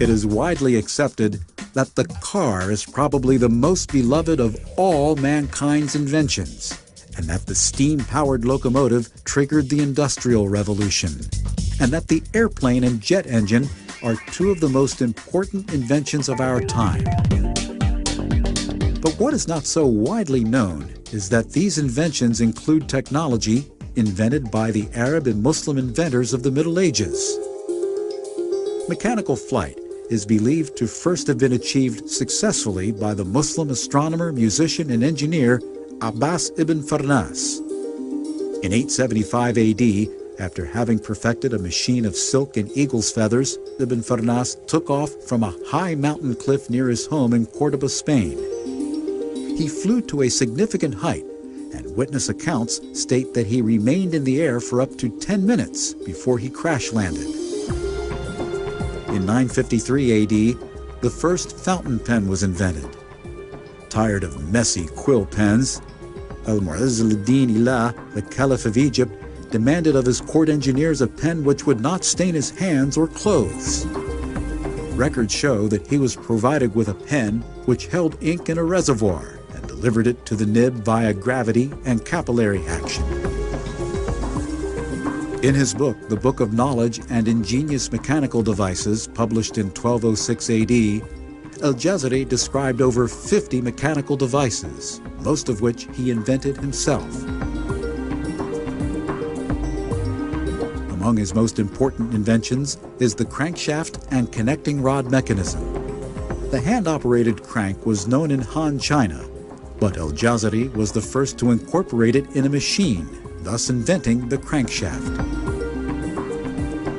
It is widely accepted that the car is probably the most beloved of all mankind's inventions, and that the steam-powered locomotive triggered the Industrial Revolution, and that the airplane and jet engine are two of the most important inventions of our time. But what is not so widely known is that these inventions include technology invented by the Arab and Muslim inventors of the Middle Ages. Mechanical flight is believed to first have been achieved successfully by the Muslim astronomer, musician, and engineer Abbas ibn Farnas. In 875 AD, after having perfected a machine of silk and eagle's feathers, Ibn Farnas took off from a high mountain cliff near his home in Cordoba, Spain. He flew to a significant height, and witness accounts state that he remained in the air for up to 10 minutes before he crash-landed. In 953 AD, the first fountain pen was invented. Tired of messy quill pens, Al-Mu'izz al-Din Ilah, the Caliph of Egypt, demanded of his court engineers a pen which would not stain his hands or clothes. Records show that he was provided with a pen which held ink in a reservoir and delivered it to the nib via gravity and capillary action. In his book, The Book of Knowledge and Ingenious Mechanical Devices, published in 1206 AD, Al-Jazari described over 50 mechanical devices, most of which he invented himself. Among his most important inventions is the crankshaft and connecting rod mechanism. The hand-operated crank was known in Han China, but Al-Jazari was the first to incorporate it in a machine, thus inventing the crankshaft.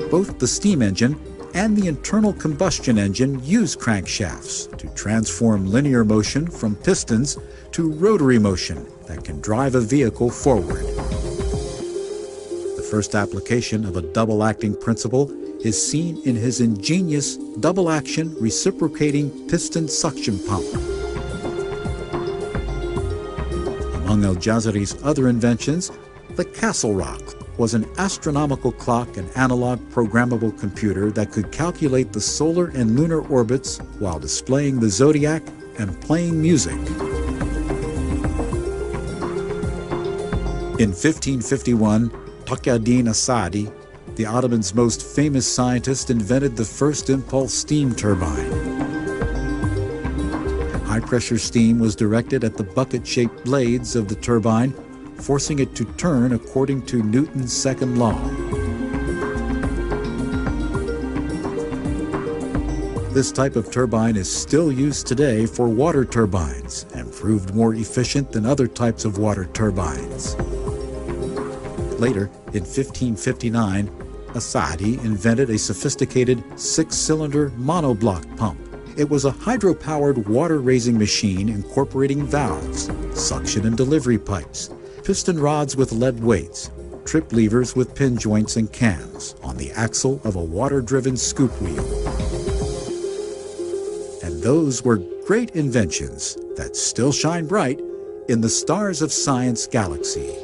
Both the steam engine and the internal combustion engine use crankshafts to transform linear motion from pistons to rotary motion that can drive a vehicle forward. The first application of a double-acting principle is seen in his ingenious double-action reciprocating piston suction pump. Among Al-Jazari's other inventions, the Castle Rock was an astronomical clock and analog programmable computer that could calculate the solar and lunar orbits while displaying the zodiac and playing music. In 1551, Taqi-ad-Din as-Sa'di, the Ottomans' most famous scientist, invented the first impulse steam turbine. High-pressure steam was directed at the bucket-shaped blades of the turbine, forcing it to turn according to Newton's second law. This type of turbine is still used today for water turbines and proved more efficient than other types of water turbines. Later, in 1559, as-Sa'di invented a sophisticated six-cylinder monoblock pump. It was a hydro-powered water-raising machine incorporating valves, suction and delivery pipes, piston rods with lead weights, trip levers with pin joints and cams on the axle of a water-driven scoop wheel. And those were great inventions that still shine bright in the stars of science galaxy.